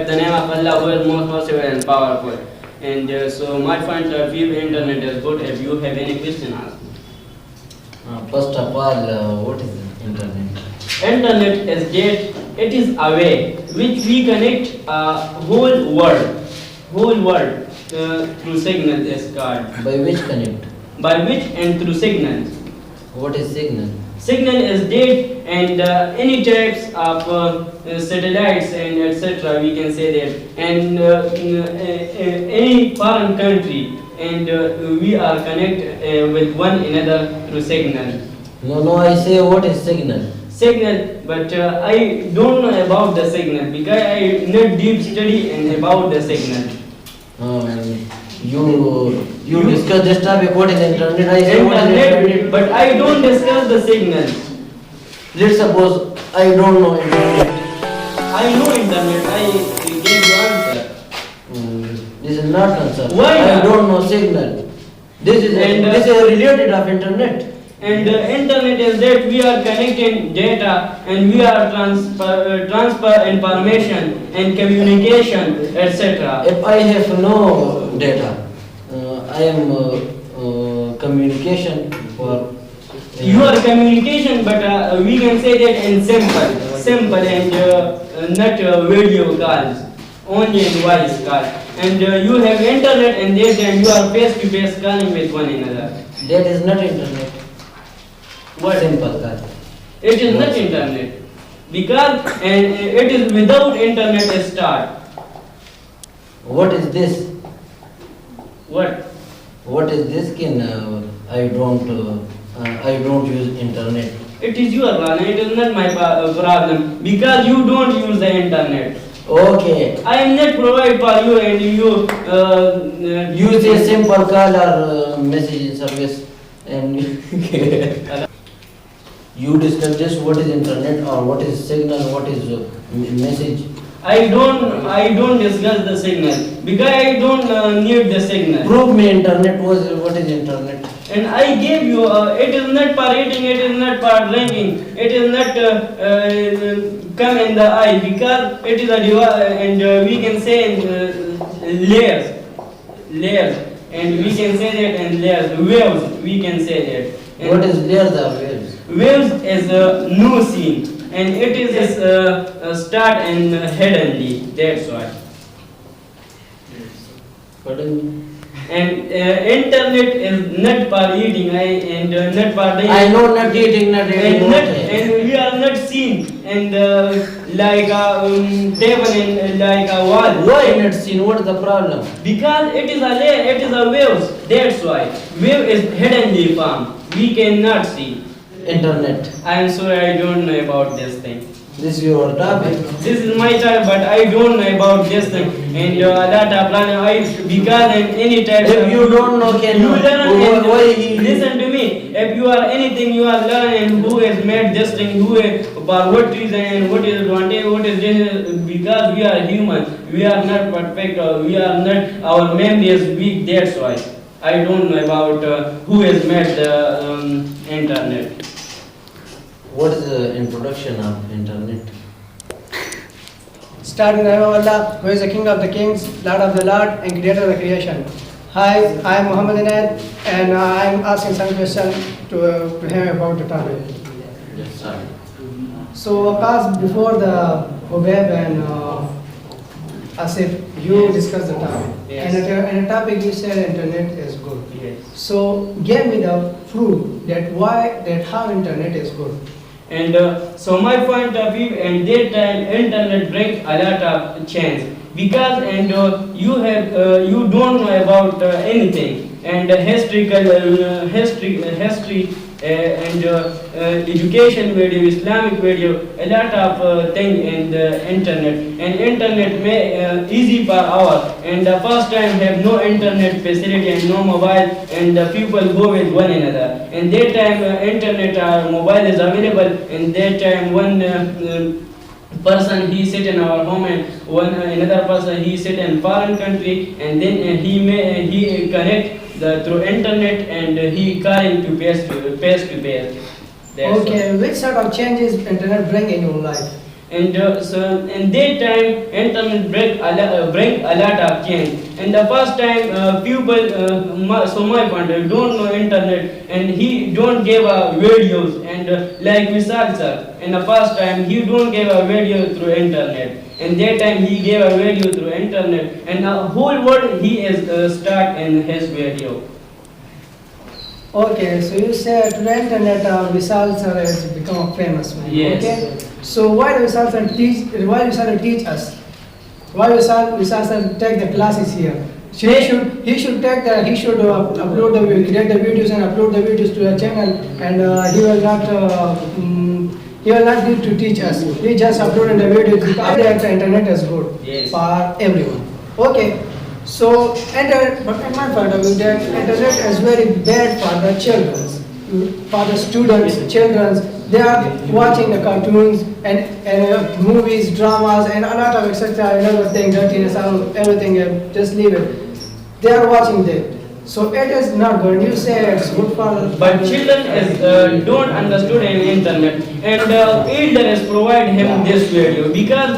The name of Allah who is most possible and powerful. And so my point of view, internet is good. If you have any question, ask me. First of all, what is internet? Internet is that it is a way which we connect a whole world through signal is called. By which connect? By which and through signals. What is signal? Signal is data and any types of satellites and etc. We can say that, and any foreign country, and we are connected with one another through signal. No, I say what is signal? Signal, but I don't know about the signal because I not deep study and about the signal. And you discuss this topic. What is internet? I say what is internet. But I don't discuss the signal. Let's suppose I don't know internet. I know internet. I gave you answer. This is not answer. Why I not? don't know signal. This is related of internet. And internet is that we are connecting data and we are transfer information and communication, etc. If I have no data, I am communication for. You are communication, but we can say that in simple and not video calls, only in voice call. And you have internet and that and you are face to face calling with one another. That is not internet. What? Simple call. It is not internet because and it is without internet start. What is this? What? What is this? I don't use internet. It is your problem. It is not my problem because you don't use the internet. Okay. I am not provide for you and you. Use a simple call or message service and you discuss just what is internet or what is signal, what is message. I don't discuss the signal because I don't need the signal. Prove me internet what is internet. And I gave you. It is not for eating. It is not for drinking. It is not come in the eye because it is a device, and we can say layers, and we can say that in layers, waves. We can say that. And What is layers or waves? waves is a new scene, and it is start and hiddenly. That's why. Pardon me? And internet is not for eating and not for drinking. I know not eating, not eating. And we are not seen and like a table and like a wall. Why not seen? What is the problem? Because it is a layer, it is a waves. That's why wave is hiddenly formed. We cannot see. Internet. I am sorry, I don't know about this thing. This is your topic. This is my type, but I don't know about this thing. And that plan, because in any type. If you don't know, can you learn and why listen to me. If you are anything, you are learning who has made this thing, who for what reason and what is advantage, what is this, because we are human, we are not perfect, or we are not. Our memory is weak. That's why I don't know about who has made the internet. What is the introduction of internet? Start in the name of Allah, who is the King of the Kings, Lord of the Lord, and Creator of the creation. Hi, I am Muhammad Inayat, and I am asking some question to him about the topic. Yes, sir. So, class before the web and Asif, you discussed the topic. Yes. And the topic you said internet is good. Yes. So, give me the proof that how internet is good. And so my point of view, and that time internet brings a lot of change because you don't know about anything and history and education video, Islamic video, a lot of thing in the internet. And internet may easy for our. And the first time have no internet facility and no mobile, and the people go with one another. And that time internet or mobile is available. And that time one person he sit in our home and another person he sit in foreign country, and then he connect through internet and he calling to face to face. That's Okay, which sort of changes internet bring in your life? And so in that time, internet bring a lot of change. And the first time, people, so my point, don't know internet, and he don't give videos. And like Vishal sir, in the first time, he don't give a video through internet. And that time he gave a video through internet, and the whole world he is stuck in his video. Okay, so you said to the internet, Vishal sir has become a famous man. Yes. Okay. So why Vishal sir teach? Why Vishal sir teach us? Why Vishal sir take the classes here? So he should take the upload create the videos and upload the videos to the channel, and he will not need to teach us. He just uploaded the videos because the internet is good Yes. for everyone. Okay. So, but in my point of view, the internet is very bad for the children, for the students, children. They are watching the cartoons and movies, dramas, and a lot of etc. and other things, dirtiness, everything. Just leave it. They are watching that. So it is not good. You say it's good for. But children is, don't understood any internet, and elders provide him this video because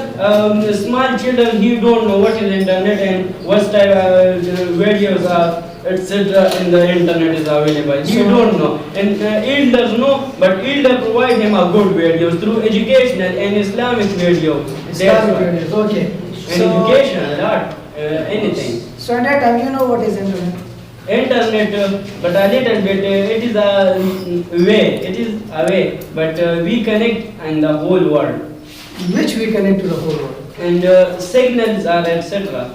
small children he don't know what is internet and what type of videos are etc. in the internet is available. He don't know, and elders know, but elder provide him a good videos through educational and Islamic video. Islamic videos. Okay. And education a lot, anything. So at that time, you know what is internet. Internet, but a little bit, it is a way, but we connect in the whole world. Which we connect to the whole world. And signals are etc.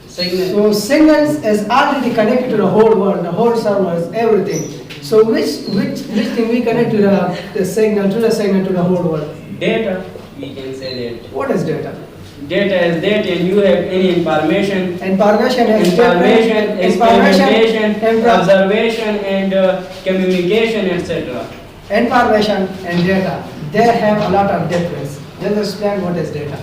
Signals. So signals is already connected to the whole world, the whole servers, everything. So which thing we connect to the signal to the whole world? Data, we can say that. What is data? Data is that, and you have any information. Information is Information, observation, and communication, etc. Information and data, they have a lot of difference. Just explain what is data.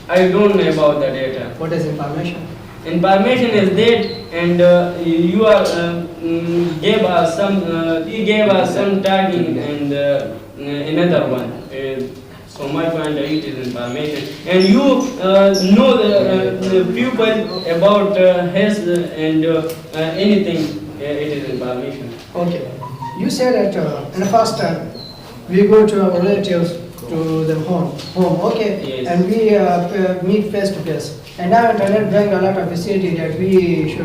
I don't know about the data. What is information? Information is that, and you are gave us some. He gave us some tagging and another one. So my point it is information, and you know the people about his and anything. It is information. Okay. You said that in the first time we go to our relatives to the home. Okay. Yes. And we meet face to face. And now internet bring a lot of facility that we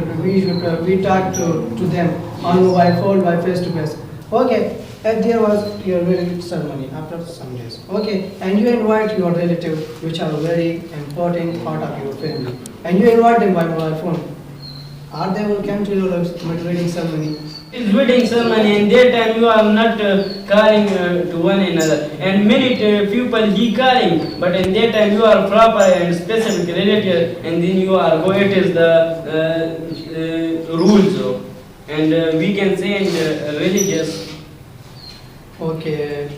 talk to them on mobile phone by face to face. Okay. And there was your wedding ceremony after some days. Okay. And you invite your relative, which are a very important part of your family. And you invite them by mobile phone. Are they will come to your wedding ceremony? It's wedding ceremony, and that time you are not calling to one another. And many people he calling, but in that time you are proper and specific relative, and then you are go. It is the rules, and we can say religious. Okay.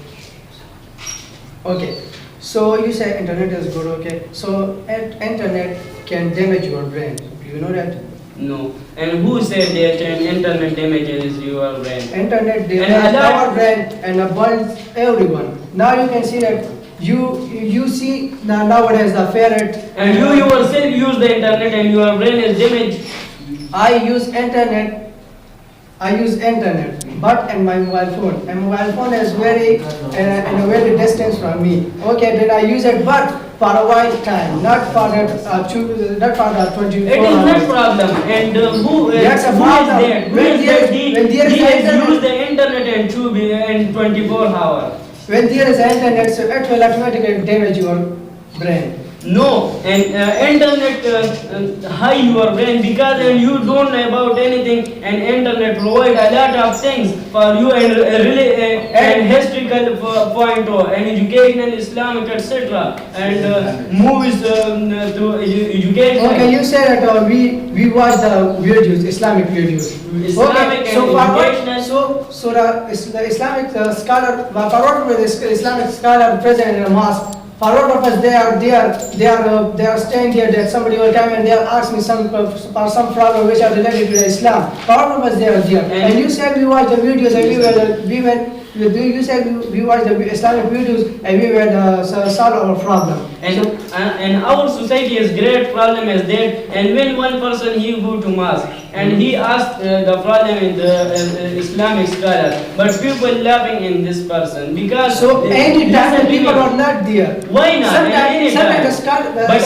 Okay. So you say internet is good. Okay. So internet can damage your brain. Do you know that? No. And who said that internet damages your brain? Internet damages our brain and burns everyone. Now you can see that you see nowadays the ferret. And you yourself use the internet and your brain is damaged. I use internet, but in my mobile phone. And mobile phone is very in a very distance from me. Okay, then I use it, but for a while time, not for that 24 It is hours. not problem. And who That's a who problem. is that? Who When is there- that? when there is He has internet- used the internet and 24 hours. When there is internet, so it will automatically damage your brain. No, and internet high your brain because and you don't know about anything, and internet provide a lot of things for you and really and historical point and educational, Islamic, etc. and movies through education. Okay, you say that we watch the videos, Islamic videos. Islamic Okay, so and for what? educational. So the Islamic scholar, for what purpose the Islamic scholar present in a mosque? For what purpose they are staying there? That somebody will come and they will ask me some problem which are related to Islam. For what purpose they are there? And you said we watch the videos and You said we watch the Islamic videos and we will solve our problem. And our society has great problem as that. And when one person he go to mosque and he asked the problem in the Islamic scholar, but people laughing in this person because So anytime the people are not there. Why not? Sometimes the scholar, But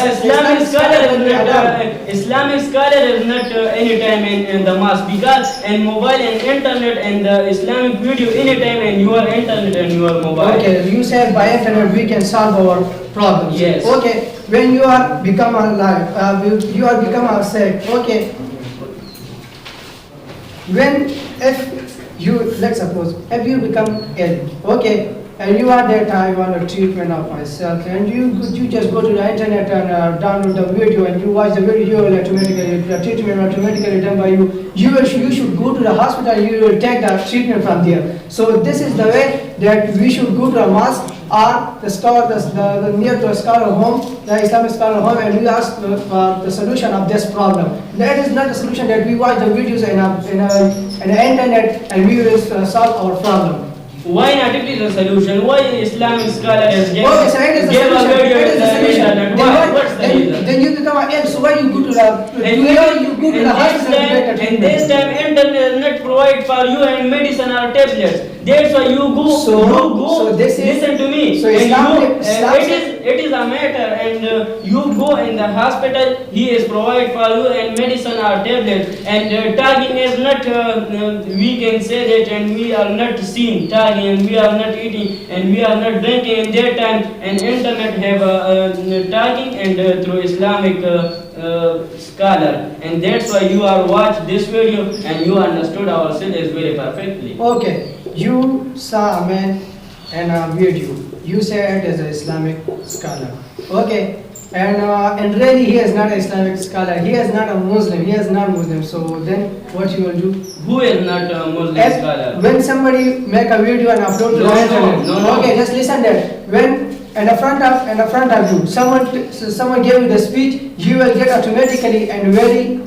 Islamic scholar is not anytime in the mosque because in mobile and internet and the Islamic video anytime in your internet and your mobile. Okay, you said by internet we can solve our problems. Yes. Okay, when you are become alive, you are become sick. Okay. When if you let's suppose if you become ill, okay, and you are that I want a treatment of myself, and you just go to the internet and download the video and you watch the video, will automatically the treatment automatically done by you. You should go to the hospital. You will take the treatment from there. So this is the way that we should go to a mosque or the near to a scholar home, the Islamic scholar home, and we ask for the solution of this problem. That is not a solution that we watch the videos in the internet and we will solve our problem. Why not? It is a solution. Why Islamic scholar has given Okay, so it is the gave a solution. video It is in the the solution. internet? Then Why? what- What's the reason? Then you become ill. So why you go to the And hospital to get a this treatment? time internet is not provide for you and medicine or tablets. That's why you go. So- you go. so this is- listen to me. so And Islam- you, Islam- it is a matter, and you go in the hospital. He is provide for you and medicine or tablet. And tagging is not. We can say that, and we are not seen tagging, and we are not eating, and we are not drinking in that time. And internet have tagging and through Islamic. Scholar, and that's why you are watch this video and you understood our syllabus very perfectly. Okay, you saw a man in a video. You said as an Islamic scholar. Okay, and really he is not an Islamic scholar. He is not a Muslim. He is not Muslim. So then what you will do? Who is not a Muslim If- scholar? When somebody make a video and upload to No, the internet. no. Okay, just listen that. When in the front of you, someone gave you the speech, you will get automatically and very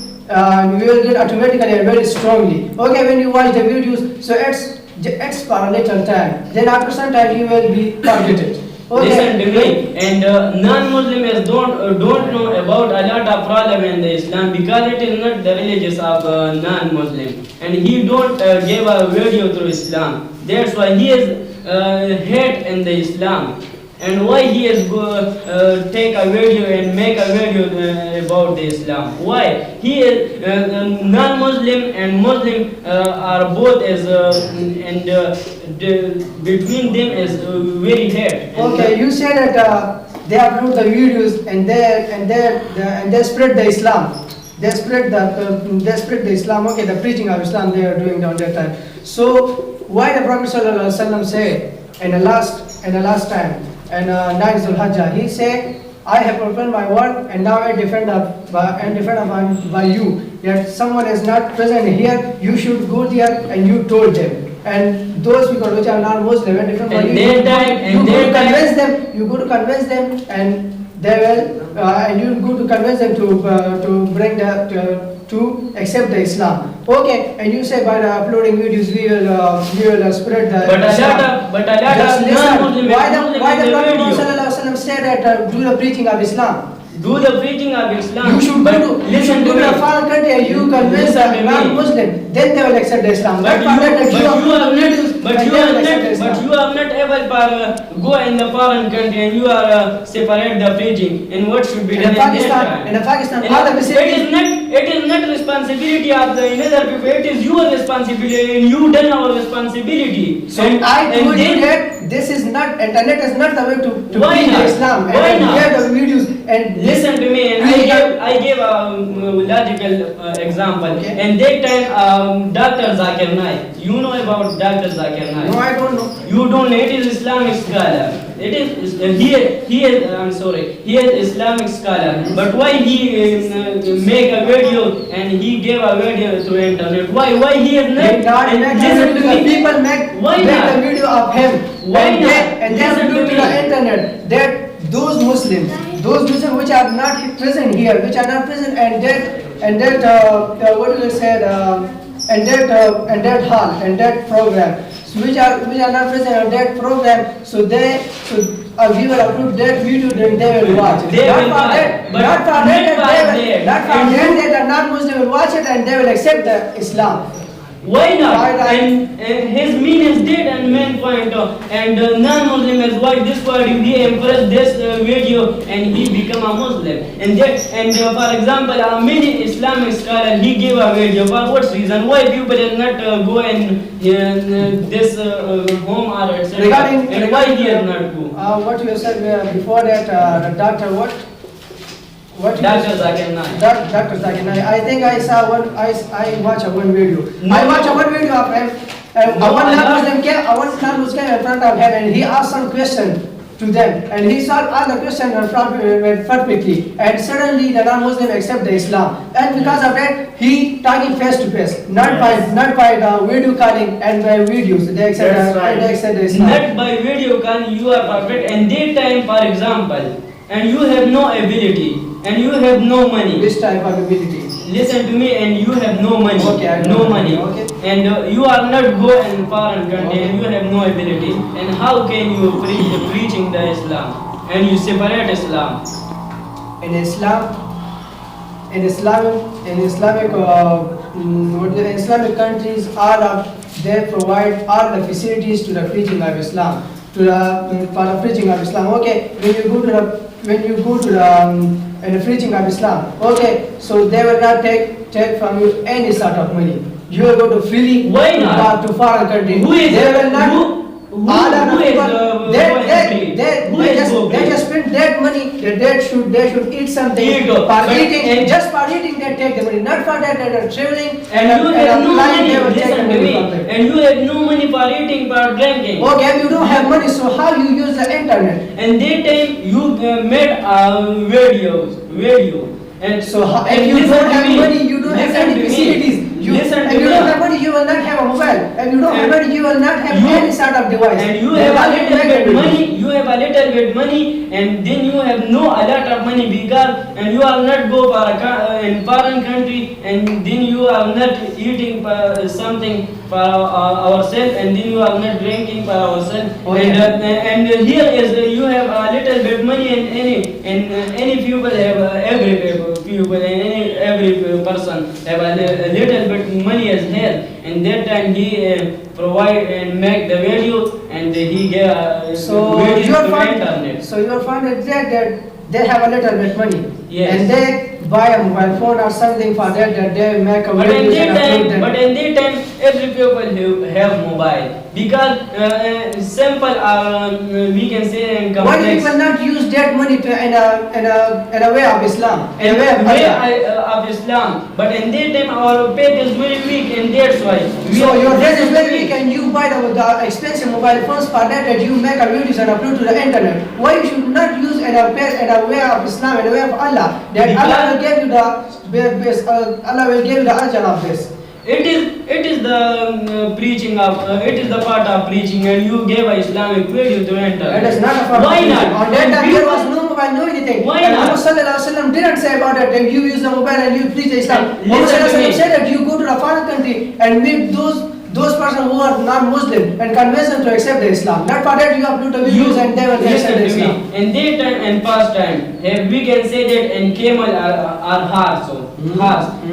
strongly. Okay, when you watch the videos, so it's for a little time. Then after some time you will be targeted. Listen to me. And non-Muslims don't know about a lot of problem in the Islam because it is not the religious of non-Muslim. And he don't give a video through Islam. That's why he is hate in the Islam. And why he is take a video and make a video about the Islam? Why? He is non-Muslim and Muslim are both as between them is very hate. Okay, you say that they upload the videos and they spread the Islam. They spread the Islam. Okay, the preaching of Islam they are doing on that time. So why the Prophet ﷺ said in the last time and 9 Zulhijjah, he said, I have fulfilled my word and now I defend by you. That someone is not present here, you should go there and you told them. And those people which are non-Muslim and different from And you, their you time- go to and their convince them. You go to convince them and they will, and you go to convince them to bring to accept the Islam. Okay, and you say by the uploading videos we will spread the But a Islam. lot Just of listen. non-Muslims Why the Prophet video. ﷺ said that do the preaching of Islam? Do the preaching of Islam. You should But go listen to to the me. foreign country and you convince Listen a to me. non-Muslim, then they will accept the Islam. But Not that you upload are not, videos but and you they are will accept not, the but Islam. you are not able to go in the foreign country and you are separate the preaching and what should be In done Pakistan, that in time. Pakistan, And all the it is not responsibility of the another people. It is your responsibility and you done our responsibility. So and, I told you then- that this is not, internet is not the way to Why preach not? Islam. Why And not? we have the videos and Listen to me, and I gave a logical example. Okay. And that time, Dr. Zakir Naik, you know about Dr. Zakir Naik? No, I don't know. You don't know, it is Islamic scholar. It is, he is Islamic scholar. But why he make a video and he gave a video through internet? Why he is not? They not and make listen to the me. people make Why the not? video of him. Why and not? They, and they Listen upload to to the me. internet that those Muslims which are not present here, which are not present and that what do you say? that hall and that program, so which are not present on that program, so we will upload that video, then they will watch it. They will Not for watch, that, but not for not that, for that that. not for And that, that are not Muslim will watch it and they will accept the Islam. Why not? Why And his meanings did and main point and non-Muslim has watched this video, he impressed this video and he become a Muslim. And for example, many Islamic scholars he gave a video for what reason? Why people did not go and this home or etc. And why he has not go? What you said before that, the doctor what? Dr. Zakir Naik. Dr. Zakir Naik. I think I saw one. I watched one video. No. I watched one video of him. No, One I non-Muslim came in front of him and he asked some question to them and he solved all the questions perfectly. And suddenly the non-Muslim accept the Islam. And because of that, he talking face to face, not by the video calling and by videos. They accept That's right. they accept the Islam. Not by video can you are perfect and that time for example and you have no ability and you have no money. This type of ability. Listen to me and you have no money. Okay, I no know. money. Okay. And you are not go in foreign country and you have no ability. And how can you preaching the Islam and you separate Islam? In Islamic countries, they provide all the facilities to the preaching of Islam, for the preaching of Islam. Okay, when you go to the preaching of Islam, okay, so they will not take from you any sort of money. You will go to freely Why not? to foreign countries. Who is they will not. who All of is the people, they free? just spend that money. They should eat something. Eat, For but- eating, and- just for eating, they take the money. Not for that, they are traveling And you have no flying, money, they will take the listen to money me, from them. and you have no money for eating, for drinking. Okay, if you don't have money, so how you use the internet? And that time you made video. And So if and you listen don't to have me, money, you don't have listen any to me. facilities. Listen If to you me. don't have money, you will not have a mobile. If you don't have And money, you will not have you- any sort of device. And you They have a will little make bit it. money, you have a little bit money, and then you have no a lot of money because and you are not go for in foreign country, and then you are not eating something for ourselves, and then you are not drinking for ourselves. Oh, yeah. And here is you have a little bit money, and any people have every people and every person have a little bit money as hell. And that time he provide and make the video and he gave So videos your to fund, internet. so your fund is that they have a little bit money. Yes. And they buy a mobile phone or something for that they make a But in videos and that upload time, them. but in that time, every people who have mobile because simple we can say and Why do complex. people not use that money to in a way of Islam? In a way of Allah? Of Islam, but in that time our faith is very weak, and that's why. So your faith is very weak and you buy the expensive mobile phones for that you make a videos and upload to the internet. Why you should not use in a way of Islam, in a way of Allah? That Allah will give you Allah will give you the ajr of this. It is the preaching of it is the part of preaching, and you gave a Islamic video to enter. It is not a part of Why preaching. not? On that time there was no mobile, no anything. Why and not? Muhammad Sallallahu Alaihi Wasallam didn't say about it that you use the mobile and you preach Islam. Listen Muhammad to Sallallahu Alaihi me. Wasallam said that you go to a foreign country and meet those persons who are non-Muslim and convince them to accept the Islam. Not for that you upload the videos and they will listen accept the to me. Islam. In that time and past time, we can say that and camel are horse,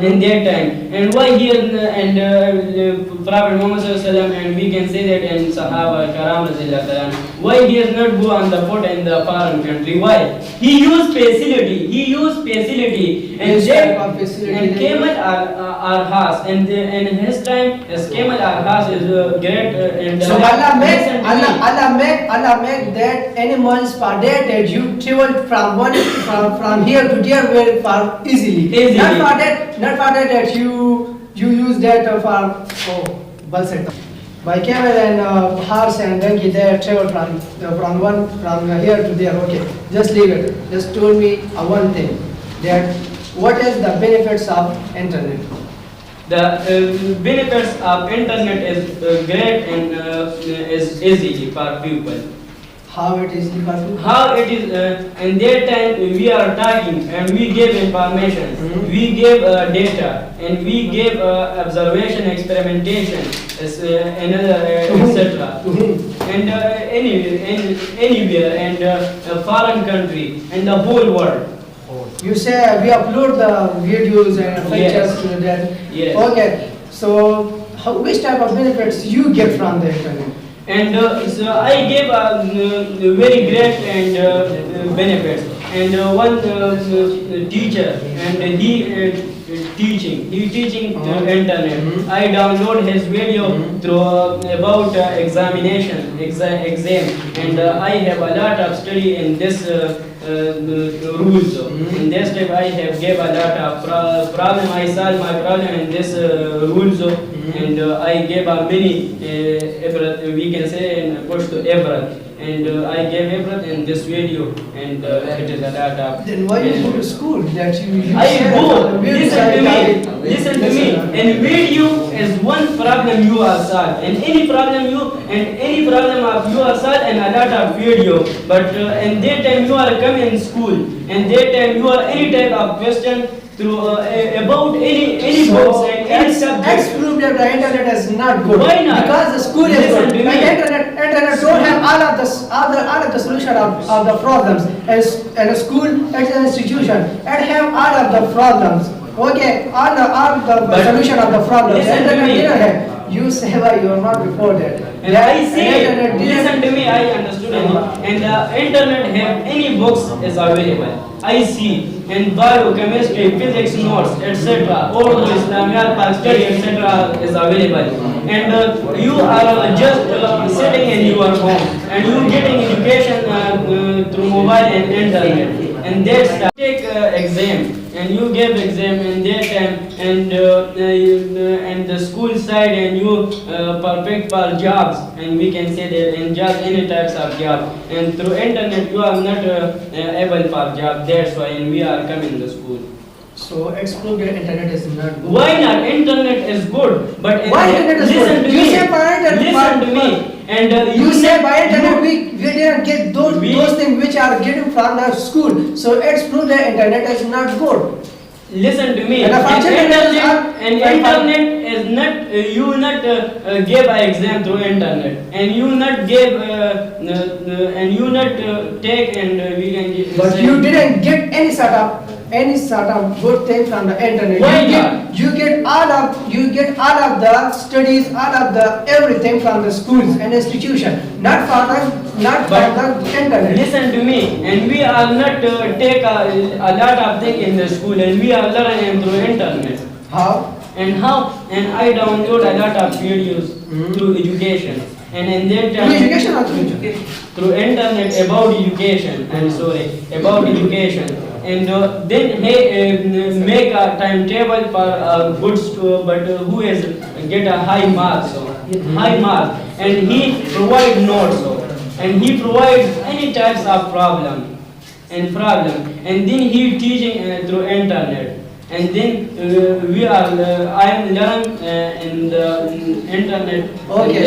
in that time. And why here and Prophet Muhammad Sallallahu Alaihi Wasallam, and we can say that in Sahaba Karam Radhiyallahu Anhu, why he has not go on the foot in the foreign country? Why? He used facility. And Yes, that, type of facility and they camel are horse, and in his time, as camel are horse is great. And So Allah listen to me. Allah make that animals for that you travel from here to there very far easily. Easily. Not for that you use that for bus set. By camel and horse and donkey they travel from here to there. Okay, just leave it. Just told me one thing that what is the benefits of internet? The benefits of internet is great and is easy for people. How it is equal to? How it is, in that time we are talking and we give information, we give data, and we give observation, experimentation, etc. And anywhere, and a foreign country, and the whole world. You say we upload the videos and pictures to that. Yes. Okay. So, which type of benefits you get from the internet? And so I gave very great and benefits. And one teacher, and he teaching through internet. I download his video through about examination, exam, and I have a lot of study in this rules. In this step I have gave a lot of problem. I solve my problem in this rules, and I gave a many we can say and push to everett. And I gave everett in this video, and it is a lot of. Then why you go to school? That you I said go. the Listen to me. And video is one problem you are solved, and any problem of you are solved, and a lot of video. But in that time you are coming in school, and that time you are any type of question through about any books and any subject. Let's prove that the internet is not good. Why not? Because the school is Listen good. to And me. internet don't have all of the solution of the problems. And a school, it's an institution, it have all of the problems. Okay, all the But solution of the problems. listen to Internet me. didn't have. You say why you are not reported. And I see, Internet didn't- listen to me, I understood it. And the internet have any books is available. I see, and biochemistry, physics notes, etc. All the Islamiyat, Pakistani, etc. is available. And you are just sitting in your home, and you getting education through mobile and internet. And that's take exam, and you give exam in that time, and the school side, and you perfect for jobs, and we can say that in jobs, any types of job. And through internet you are not able for job. That's why, and we are coming to school. So explore the internet is not good. Why not? Internet is good, but Why internet is listen good? to You me. say by internet, Listen to but- me. And You say by internet you- we didn't get those We- those things which are getting from the school. So it's proof that internet is not good. Listen to me. And the function is Internet is not you not give an exam through internet, and you not give and you not take, and we can give. But you didn't get any sort of good thing from the internet. Why you not? Get all of the studies, all of the everything from the schools and institution, not from the internet. Listen to me, and we are not take a lot of thing in the school, and we are learning through internet. How? And I download a lot of videos through education, and in that Through time education or through education? through internet about education. I'm sorry, about education. And then make a timetable for good student, but who is get a high marks, and he provide notes, and he provides any types of problem, and then he teaching through internet. And then I am learn in the internet. Okay, And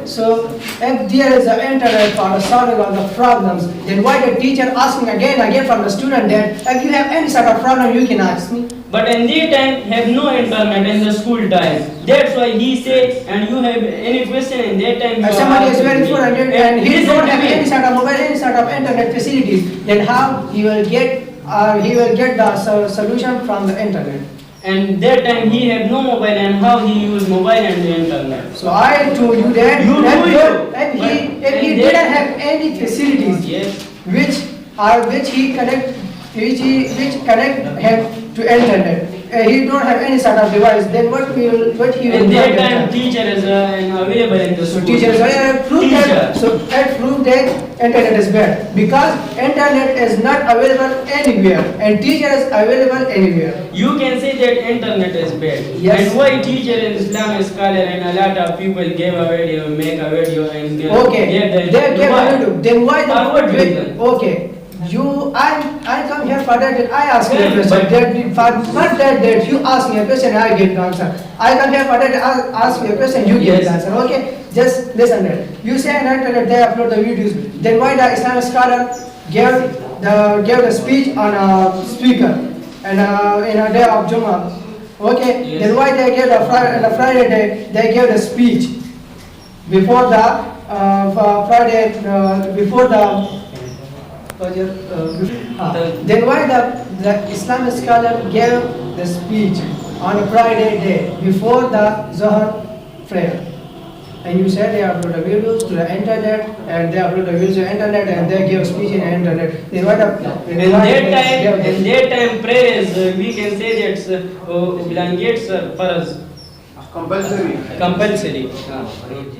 so that, if there is an internet for the solving of the problems, then why the teacher asking again and again from the student that if you have any sort of problem you can ask me? But in that time have no internet in the school time. That's why he said, and you have any question in that time. you If are somebody is asking very me. poor and he listen don't to have me. any sort of mobile, any sort of internet facilities, then how he will get the solution from the internet? And that time he had no mobile, and how he use mobile and the internet. So I told you that You that do if it. he And didn't then- have any facilities Yes. which connect him to internet, he don't have any sort of device, then what he will And do that at time teacher is available in the So school. teachers prove Teacher. that, so that prove that internet is bad because internet is not available anywhere and teacher is available anywhere. You can say that internet is bad. Yes. And why teacher in Islam scholar and a lot of people gave a video, make a video, and Okay, gave they gave why? a video. Then why For what reason? Okay, I come here for that. I ask you a Yeah, question. but- Not that you ask me a question, I give the answer. I come here for that. I ask you a question, you give the Yes. answer. Okay? Just listen that. You say on internet they upload the videos. Then why the Islamic scholar gave the speech on a speaker and in a day of Jummah? Okay? Yes. Then why they gave the Friday day they gave the speech before the Friday before the then why the Islamic scholar gave the speech on a Friday day before the Zohar prayer? And you said they upload the videos to the internet and they upload the videos to the internet and they give speech in the internet. Then why In that time prayer is, we can say that's blankets for us. Compulsory. Compulsory.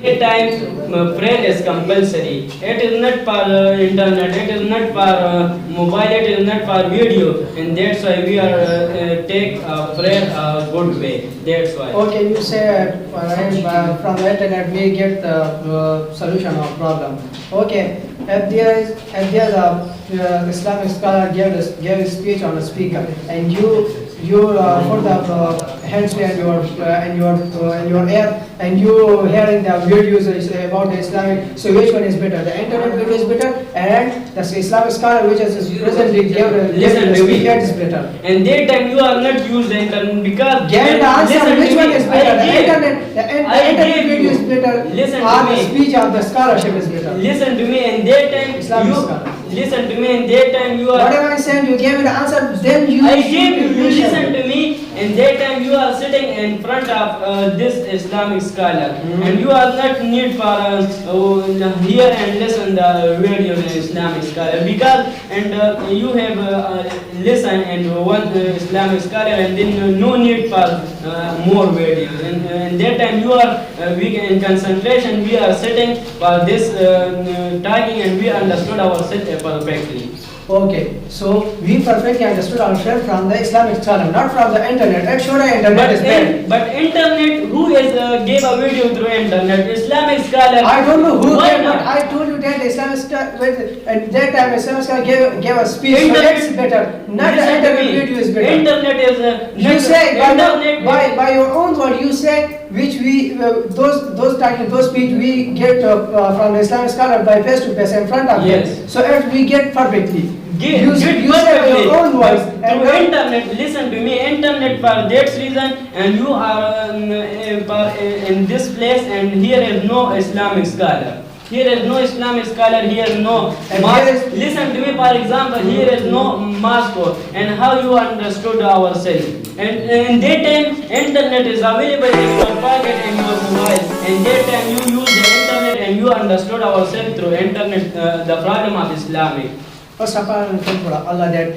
That time prayer is compulsory. It is not for internet, it is not for mobile, it is not for video, and that's why we are take prayer a good way. That's why. Okay, you say from the internet we get the solution of problem. Okay, if there's a Islamic scholar gave a speech on a speaker, and you put the hands and your ear, and you hearing the videos about the Islamic. So which one is better? The internet video is better, and the Islamic scholar which is presently gave the speech is better. And that time you are not use the internet because Get the answer. listen to Which one me, is better? I The gave- internet video is better, Listen to or the me. speech of the scholarship is better? Listen to me, and that time Islamic you scholar. listen to me, and that time you are. Whatever I said, you gave me the answer. Then you. I gave you. You should- listen to me, and that time you are sitting in front of this Islamic scholar, and you are not need for hear and listen the video of the Islamic scholar because you have listen and one Islamic scholar, and then no need for more videos. And that time you are we in concentration. We are sitting for this talking, and we understood ourselves perfectly. Okay, so we perfectly understood ourselves from the Islamic scholar, not from the internet. I'm sure the internet is bad. But internet, who is gave a video through internet? Islamic scholar. I don't know who Why gave, but not? I told you that the Islamic scholar, at that time Islamic scholar gave a speech. So Internet- that's better. Not the Listen to internet me. video is better. Internet is You say internet. by your own word, you say which we those speech we get from the Islamic scholar by face to face in front of Yes. them. So if we get perfectly. Get you say by perfectly. your own words. But through internet, listen to me. Internet for that reason, and you are in this place, and here is no Islamic scholar. Here is no Islamic scholar, here is no And mosque. here is- Listen to me, for example, here is no mosque, and how you understood ourselves. And in that time, internet is available in your pocket and your mobile. And that time you use the internet and you understood ourselves through internet, the problem of Islamic. First of all, thank Allah that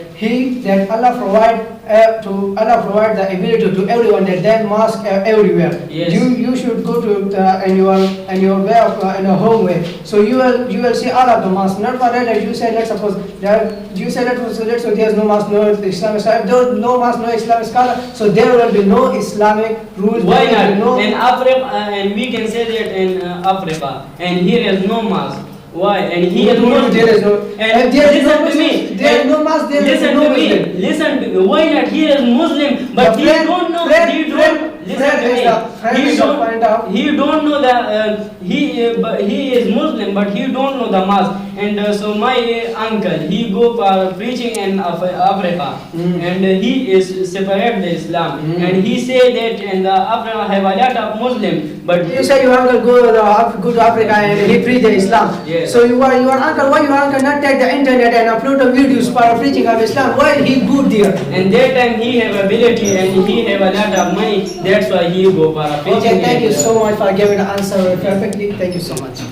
Allah provide the ability to everyone that there mosque everywhere. Yes. You should go to in your way of in a home way. So you will see all of the mosques. Not for that you said let's suppose that you said let's so there's no mosque, no Islamic scholar. If there is no mosque, no Islamic scholar, so there will be no Islamic rules. Why there will be not? no- In Africa, and we can say that in Africa, and here is no mosque. Why? And he is Muslim. There is no. And If there is no listen to me. Muslim, there is no mosque. There is Listen no to me. Muslim. Listen to me. Why not? He is Muslim, but The he friend- don't know. friend- He friend- don't. Listen friend to is me. the- friend He is the don't. point of- He don't know the. But he is Muslim, but he don't know the mosque. And so my uncle, he go for preaching in Africa, and he is separate the Islam, and he say that in the Africa have a lot of Muslim, but You said your uncle go to Africa and he preach the Islam. Yes. So your uncle, why your uncle not take the internet and upload the videos for preaching of Islam? Why he good there? and that time he have ability and he have a lot of money. That's why he go for preaching. Okay, thank you and, so much for giving the answer perfectly. Thank you so much.